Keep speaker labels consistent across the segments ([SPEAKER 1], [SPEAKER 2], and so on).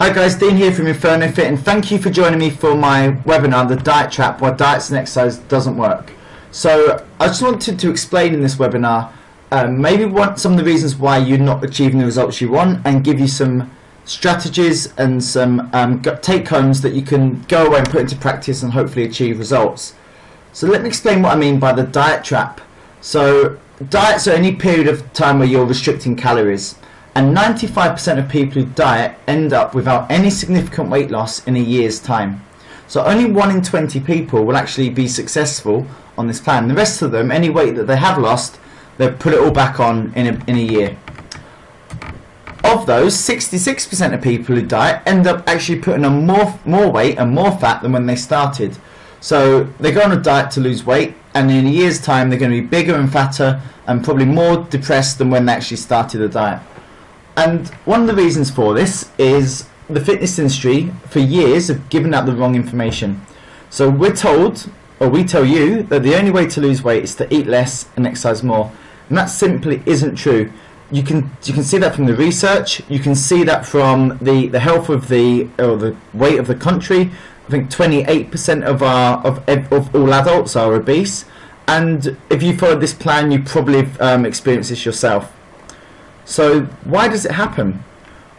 [SPEAKER 1] Hi guys, Dean here from Inferno Fit, and thank you for joining me for my webinar, The Diet Trap, Why Diets and Exercise Doesn't Work. So I just wanted to explain in this webinar some of the reasons why you're not achieving the results you want, and give you some strategies and some take-homes that you can go away and put into practice and hopefully achieve results. So let me explain what I mean by the diet trap. So diets are any period of time where you're restricting calories. And 95% of people who diet end up without any significant weight loss in a year's time. So only 1 in 20 people will actually be successful on this plan. The rest of them, any weight that they have lost, they'll put it all back on in a year. Of those, 66% of people who diet end up actually putting on more weight and more fat than when they started. So they go on a diet to lose weight, and in a year's time they're going to be bigger and fatter and probably more depressed than when they actually started the diet. And one of the reasons for this is the fitness industry for years have given out the wrong information. So we're told, or we tell you, that the only way to lose weight is to eat less and exercise more, and that simply isn't true. You can see that from the research. You can see that from the health of the weight of the country. I think 28% of all adults are obese, and if you followed this plan, you probably have experienced this yourself. So why does it happen?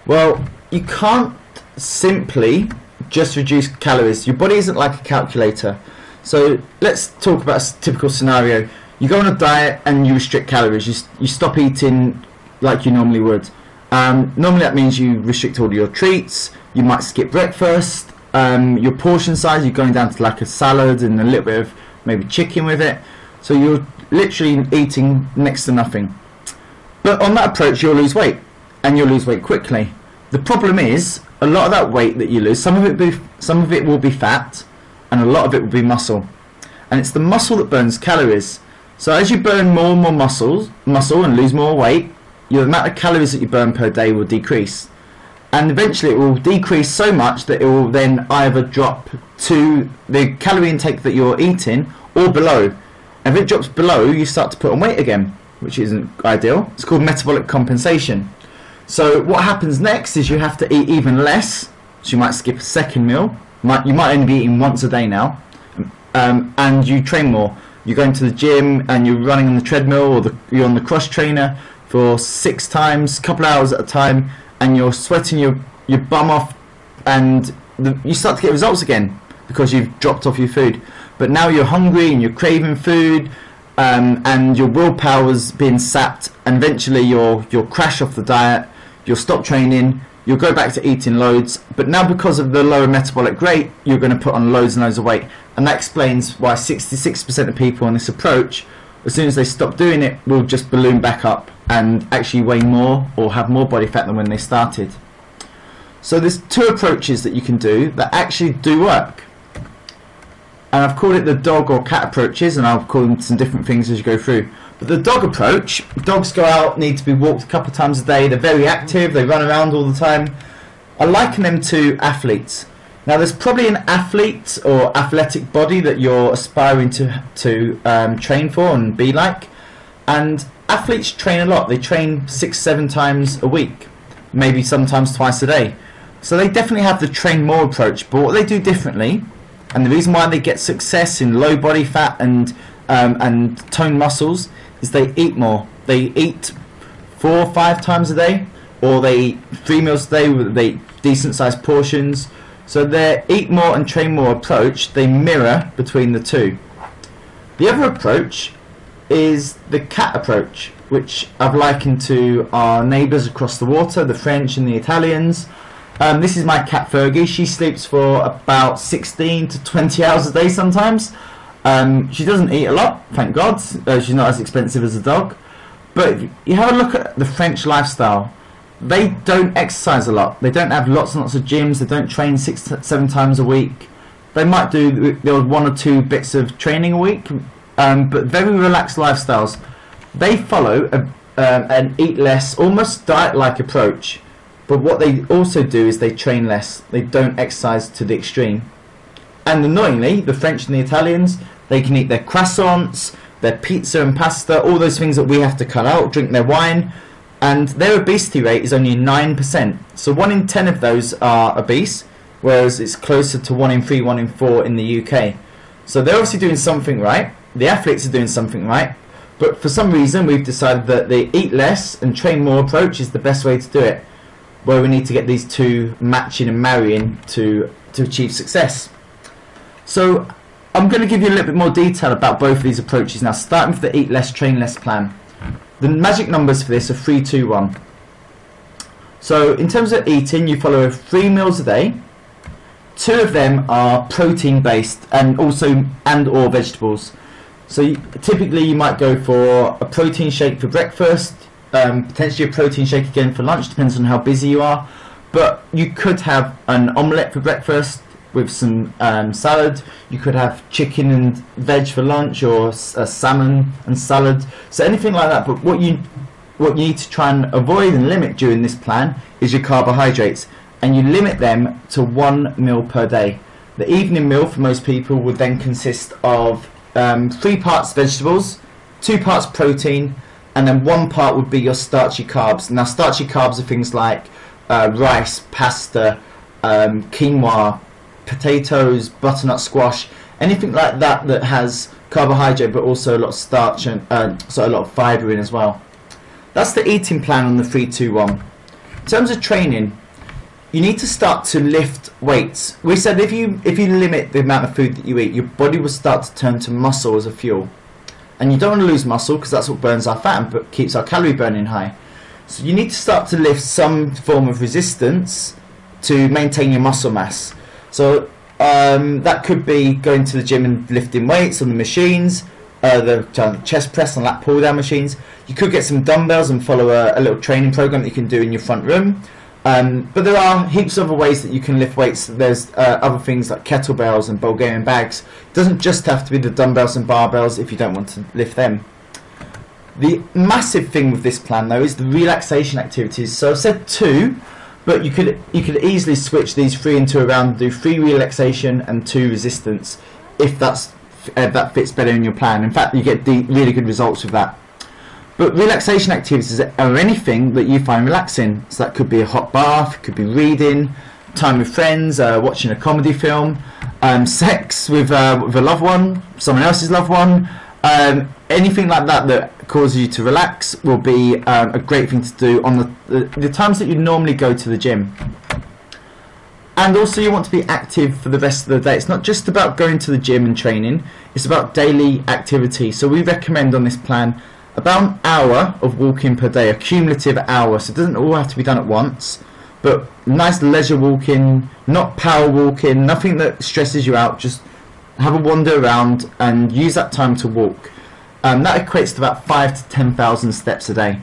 [SPEAKER 1] Well, you can't simply just reduce calories. Your body isn't like a calculator. So let's talk about a typical scenario. You go on a diet and you restrict calories. You stop eating like you normally would. Normally that means you restrict all your treats. You might skip breakfast. Your portion size, you're going down to like a salad and a little bit of maybe chicken with it. So you're literally eating next to nothing. But on that approach, you'll lose weight, and you'll lose weight quickly. The problem is, a lot of that weight that you lose, some of it will be fat, and a lot of it will be muscle. And it's the muscle that burns calories. So as you burn more and more muscle and lose more weight, the amount of calories that you burn per day will decrease. And eventually it will decrease so much that it will then either drop to the calorie intake that you're eating or below. And if it drops below, you start to put on weight again, which isn't ideal. It's called metabolic compensation. So what happens next is you have to eat even less. So you might skip a second meal. You might only be eating once a day now. And you train more. You're going to the gym and you're running on the treadmill, or you're on the cross trainer for 6 times, a couple of hours at a time, and you're sweating your bum off, and you start to get results again because you've dropped off your food. But now you're hungry and you're craving food, and your willpower's being sapped, and eventually you'll crash off the diet, you'll stop training, you'll go back to eating loads, but now because of the lower metabolic rate, you're going to put on loads and loads of weight. And that explains why 66% of people on this approach, as soon as they stop doing it, will just balloon back up and actually weigh more or have more body fat than when they started. So there's 2 approaches that you can do that actually do work. And I've called it the dog or cat approaches, and I'll call them some different things as you go through. But the dog approach, dogs go out, need to be walked a couple of times a day, they're very active, they run around all the time. I liken them to athletes. Now there's probably an athlete or athletic body that you're aspiring to train for and be like. And athletes train a lot. They train 6-7 times a week, maybe sometimes twice a day. So they definitely have the train more approach, but what they do differently, and the reason why they get success in low body fat and toned muscles, is they eat more. They eat 4 or 5 times a day, or they eat 3 meals a day with decent sized portions. So their eat more and train more approach, they mirror between the 2. The other approach is the cat approach, which I've likened to our neighbours across the water, the French and the Italians. This is my cat Fergie. She sleeps for about 16 to 20 hours a day sometimes. She doesn't eat a lot, thank God. She's not as expensive as a dog. But if you have a look at the French lifestyle, they don't exercise a lot. They don't have lots and lots of gyms. They don't train 6-7 times a week. They might do the odd 1 or 2 bits of training a week, but very relaxed lifestyles. They follow an eat less, almost diet-like approach. But what they also do is they train less. They don't exercise to the extreme. And annoyingly, the French and the Italians, they can eat their croissants, their pizza and pasta, all those things that we have to cut out, drink their wine. and their obesity rate is only 9%. So 1 in 10 of those are obese, whereas it's closer to 1 in 3, 1 in 4 in the UK. So they're obviously doing something right, the athletes are doing something right, but for some reason we've decided that the eat less and train more approach is the best way to do it, where we need to get these two matching and marrying to achieve success. So I'm going to give you a little bit more detail about both of these approaches now, starting with the eat less, train less plan. The magic numbers for this are 3, 2, 1. So in terms of eating, you follow 3 meals a day. 2 of them are protein based and or vegetables. So typically you might go for a protein shake for breakfast, potentially a protein shake again for lunch, depends on how busy you are. But you could have an omelette for breakfast with some salad. You could have chicken and veg for lunch, or salmon and salad. So anything like that. But what you need to try and avoid and limit during this plan is your carbohydrates, and you limit them to 1 meal per day. The evening meal for most people would then consist of 3 parts vegetables, 2 parts protein, and then 1 part would be your starchy carbs. Now starchy carbs are things like rice, pasta, quinoa, potatoes, butternut squash, anything like that that has carbohydrate but also a lot of starch and so a lot of fibre in as well. That's the eating plan on the 3, 2, 1. In terms of training, you need to start to lift weights. We said if you limit the amount of food that you eat, your body will start to turn to muscle as a fuel. And you don't want to lose muscle because that's what burns our fat and keeps our calorie burning high. So you need to start to lift some form of resistance to maintain your muscle mass. So that could be going to the gym and lifting weights on the machines, the chest press and lat pull down machines. You could get some dumbbells and follow a little training program that you can do in your front room. But there are heaps of other ways that you can lift weights. There's other things like kettlebells and Bulgarian bags. It doesn't just have to be the dumbbells and barbells if you don't want to lift them. The massive thing with this plan though is the relaxation activities. So I've said 2, but you could easily switch these 3 into around, do 3 relaxation and 2 resistance if that fits better in your plan. In fact, you get really good results with that. But relaxation activities are anything that you find relaxing. So that could be a hot bath, could be reading, time with friends, watching a comedy film, sex with a loved one, someone else's loved one. Anything like that that causes you to relax will be a great thing to do on the times that you normally go to the gym. And also you want to be active for the rest of the day. It's not just about going to the gym and training, it's about daily activity. So we recommend on this plan about an hour of walking per day, a cumulative hour. So it doesn't all have to be done at once, but nice leisure walking, not power walking, nothing that stresses you out. Just have a wander around and use that time to walk. That equates to about 5 to 10,000 steps a day.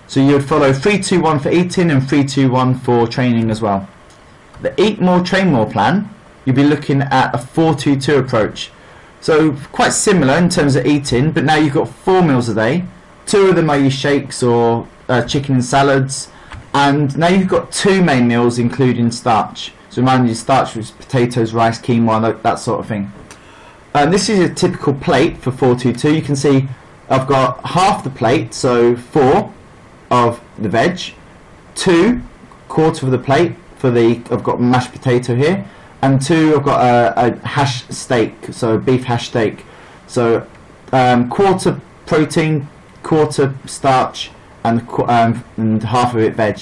[SPEAKER 1] So you would follow 3, 2, 1 for eating and 3, 2, 1 for training as well. The Eat More, Train More plan, you'll be looking at a 4, 2, 2 approach. So quite similar in terms of eating, but now you've got 4 meals a day. 2 of them are your shakes or chicken and salads, and now you've got 2 main meals including starch. So remind you, starch was potatoes, rice, quinoa, that sort of thing. This is a typical plate for 422. You can see I've got half the plate, so 4 of the veg, 2 quarter of the plate for I've got mashed potato here, and 2 I've got a hash steak, so beef hash steak. So quarter protein, quarter starch, and half of it veg.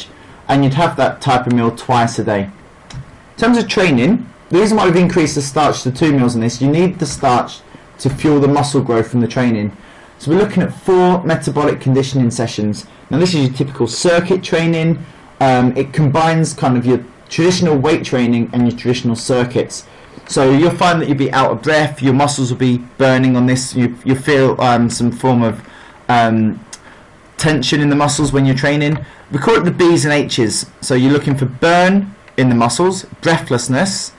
[SPEAKER 1] And you'd have that type of meal twice a day. In terms of training, the reason why we've increased the starch to 2 meals in this, you need the starch to fuel the muscle growth from the training. So we're looking at 4 metabolic conditioning sessions. Now this is your typical circuit training. It combines kind of your traditional weight training and your traditional circuits. So you'll find that you'll be out of breath, your muscles will be burning on this, you'll feel some form of tension in the muscles when you're training. We call it the B's and H's. So you're looking for burn in the muscles, breathlessness,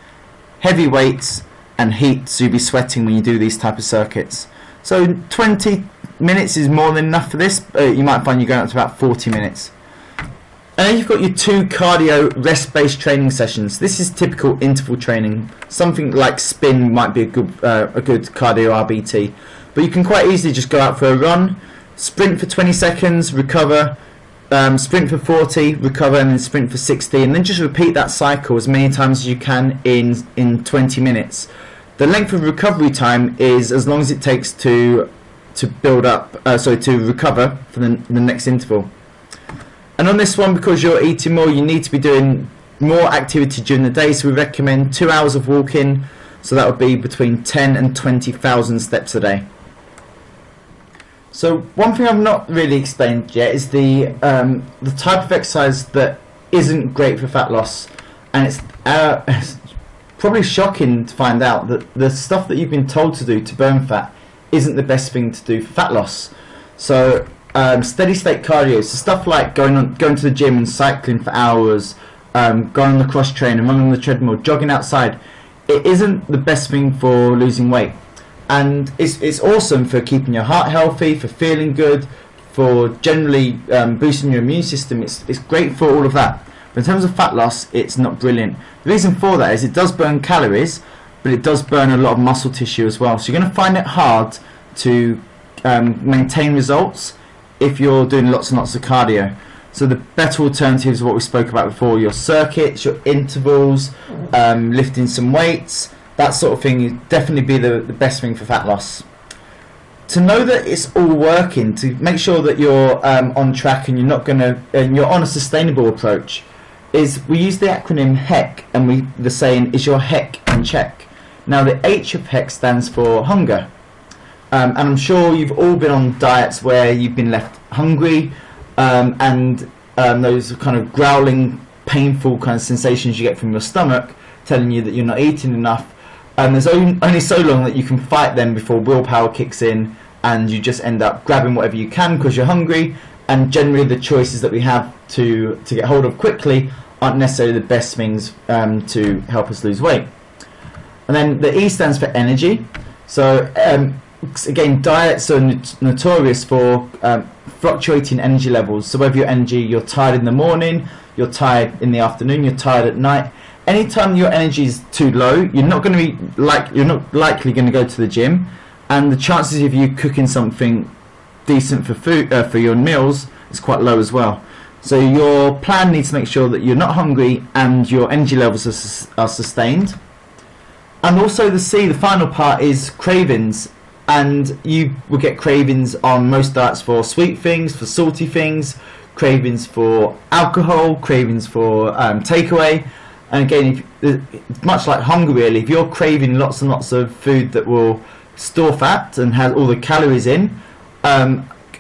[SPEAKER 1] heavy weights, and heat, so you'll be sweating when you do these type of circuits. So 20 minutes is more than enough for this. You might find you're going up to about 40 minutes. And then you've got your 2 cardio rest-based training sessions. This is typical interval training. Something like spin might be a good cardio RBT. But you can quite easily just go out for a run, sprint for 20 seconds, recover, sprint for 40, recover, and then sprint for 60, and then just repeat that cycle as many times as you can in 20 minutes. The length of recovery time is as long as it takes to build up, to recover for the next interval. And on this one, because you're eating more, you need to be doing more activity during the day, so we recommend 2 hours of walking, so that would be between 10 and 20,000 steps a day. So one thing I've not really explained yet is the type of exercise that isn't great for fat loss, and it's probably shocking to find out that the stuff that you've been told to do to burn fat isn't the best thing to do for fat loss. So steady state cardio, so stuff like going to the gym and cycling for hours, going on the cross train and running on the treadmill, jogging outside, it isn't the best thing for losing weight. And it's awesome for keeping your heart healthy, for feeling good, for generally boosting your immune system. It's great for all of that. But in terms of fat loss, it's not brilliant. The reason for that is it does burn calories, but it does burn a lot of muscle tissue as well. So you're going to find it hard to maintain results if you're doing lots and lots of cardio. So the better alternatives are what we spoke about before: your circuits, your intervals, lifting some weights, that sort of thing would definitely be the best thing for fat loss. To know that it's all working, to make sure that you're on track and you're on a sustainable approach, is we use the acronym HEC, and the saying is your HEC in check. Now the H of HEC stands for hunger, and I'm sure you've all been on diets where you've been left hungry, and those kind of growling, painful kind of sensations you get from your stomach telling you that you're not eating enough. There's only so long that you can fight them before willpower kicks in, and you just end up grabbing whatever you can because you're hungry, and generally the choices that we have to get hold of quickly aren't necessarily the best things to help us lose weight. And then the E stands for energy. So again, diets are notorious for fluctuating energy levels. So whether you're tired in the morning, you're tired in the afternoon, you're tired at night, anytime your energy is too low, you're not likely going to go to the gym, and the chances of you cooking something decent for food for your meals is quite low as well. So your plan needs to make sure that you're not hungry and your energy levels are sustained. And also the C, the final part, is cravings. And you will get cravings on most diets for sweet things, for salty things, cravings for alcohol, cravings for takeaway. And again, it's much like hunger really. If you're craving lots and lots of food that will store fat and has all the calories in,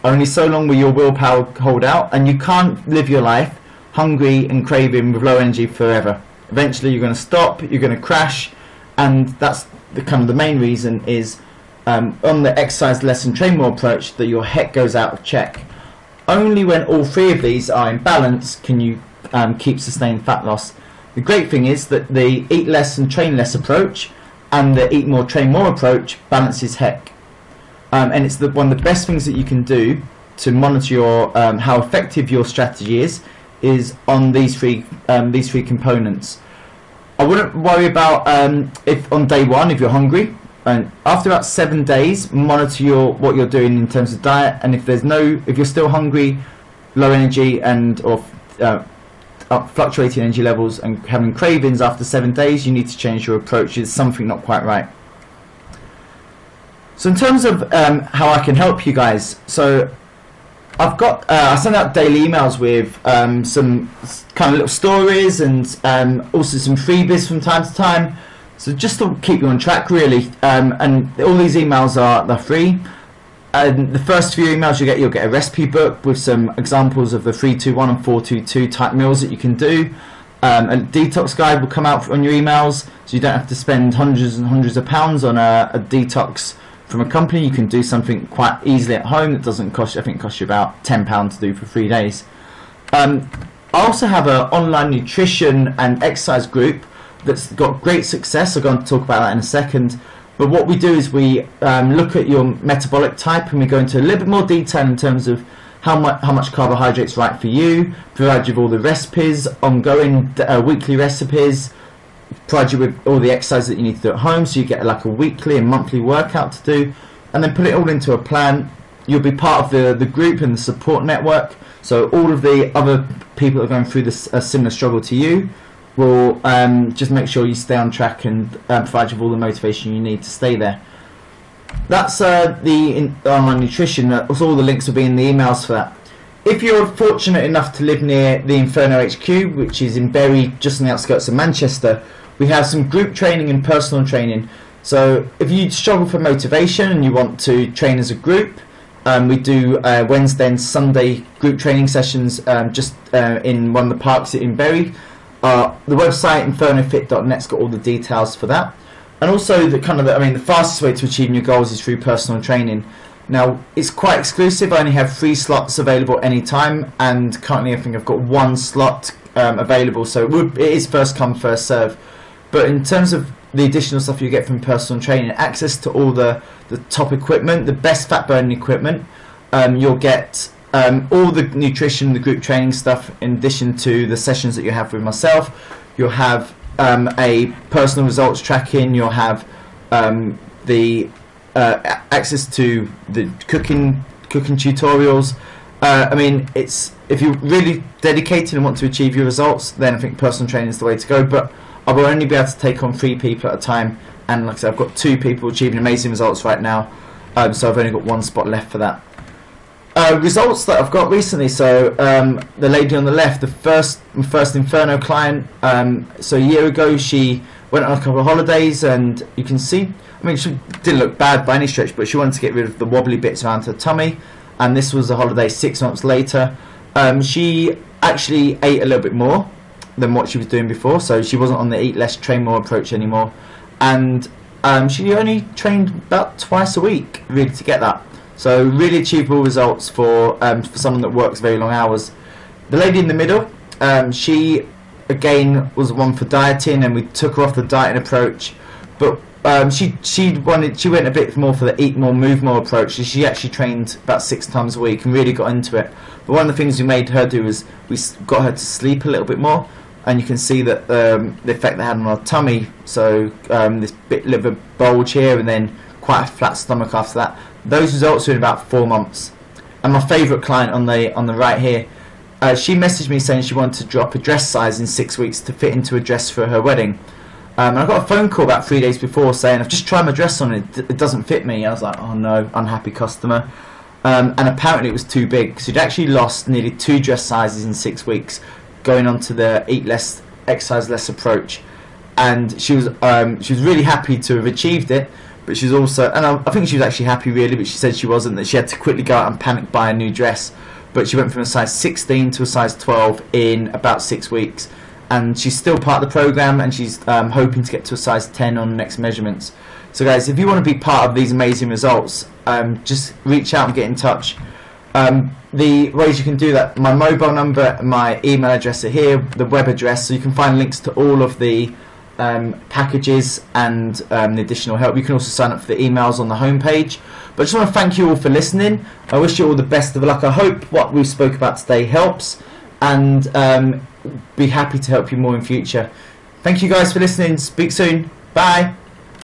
[SPEAKER 1] only so long will your willpower hold out, and you can't live your life hungry and craving with low energy forever. Eventually you're going to stop, you're going to crash, and that's the main reason is on the exercise less and train more approach that your HEC goes out of check. Only when all three of these are in balance can you keep sustained fat loss. The great thing is that the eat less and train less approach and the eat more train more approach balances HEC. And it's one of the best things that you can do to monitor your how effective your strategy is on these three components. I wouldn't worry about if on day one if you're hungry, and after about 7 days monitor what you're doing in terms of diet, and if you're still hungry, low energy or fluctuating energy levels and having cravings after 7 days, you need to change your approach. There's something not quite right. So in terms of how I can help you guys, so I send out daily emails with some kind of little stories and also some freebies from time to time. So just to keep you on track really, and all these emails are free. And the first few emails you'll get a recipe book with some examples of the 3-2-1 and 4-2-2 type meals that you can do. A detox guide will come out on your emails, so you don't have to spend hundreds and hundreds of pounds on a detox from a company. You can do something quite easily at home that doesn't cost you, I think it costs you about £10 to do for 3 days. I also have an online nutrition and exercise group that's got great success. I'm going to talk about that in a second. But what we do is we look at your metabolic type, and we go into a little bit more detail in terms of how much carbohydrates right for you, provide you with all the recipes, ongoing weekly recipes, provide you with all the exercises that you need to do at home, so you get like a weekly and monthly workout to do, and then put it all into a plan. you'll be part of the group and the support network. So all of the other people that are going through this a similar struggle to you will just make sure you stay on track and provide you with all the motivation you need to stay there. That's the online nutrition. All the links will be in the emails for that. If you're fortunate enough to live near the Inferno HQ, which is in Bury, just on the outskirts of Manchester, we have some group training and personal training. So if you struggle for motivation and you want to train as a group, we do Wednesday and Sunday group training sessions just in one of the parks in Bury. The website infernofit.net's got all the details for that. And also the fastest way to achieving your goals is through personal training. Now it's quite exclusive. I only have 3 slots available anytime, and currently I think I've got 1 slot available, so it is first come first serve. But in terms of the additional stuff you get from personal training, access to all the top equipment, the best fat burning equipment, you'll get all the nutrition, the group training stuff, in addition to the sessions that you have with myself. You'll have a personal results tracking, you'll have the access to the cooking tutorials. I mean, if you're really dedicated and want to achieve your results, then I think personal training is the way to go. But I will only be able to take on 3 people at a time, and like I said, I've got 2 people achieving amazing results right now, so I've only got 1 spot left for that. Results that I've got recently, so the lady on the left, my first Inferno client, so a year ago she went on a couple of holidays, and you can see, I mean, she didn't look bad by any stretch, but she wanted to get rid of the wobbly bits around her tummy, and this was a holiday 6 months later. She actually ate a little bit more than what she was doing before, so she wasn't on the eat less train more approach anymore, and she only trained about twice a week really to get that. So really achievable results for someone that works very long hours. The lady in the middle, she again was one for dieting, and we took her off the dieting approach, but she went a bit more for the eat more, move more approach. She actually trained about 6 times a week and really got into it. But one of the things we made her do was we got her to sleep a little bit more, and you can see that the effect they had on her tummy. So this bit of a bulge here, and then quite a flat stomach after that. Those results were in about 4 months. And my favourite client on the right here, she messaged me saying she wanted to drop a dress size in 6 weeks to fit into a dress for her wedding. And I got a phone call about 3 days before saying, I've just tried my dress on, it doesn't fit me. I was like, oh no, unhappy customer. And apparently it was too big, because she'd actually lost nearly 2 dress sizes in 6 weeks, going on to the eat less, exercise less approach. And she was really happy to have achieved it, but she's also, and I think she was actually happy really, but she said she wasn't, that she had to quickly go out and panic buy a new dress. But she went from a size 16 to a size 12 in about 6 weeks, and she's still part of the program, and she's hoping to get to a size 10 on the next measurements. So guys, if you want to be part of these amazing results, just reach out and get in touch. The ways you can do that, my mobile number, my email address are here, the web address, so you can find links to all of the packages and the additional help. You can also sign up for the emails on the homepage. But I just want to thank you all for listening. I wish you all the best of luck. I hope what we spoke about today helps, and be happy to help you more in future. Thank you guys for listening. Speak soon. Bye.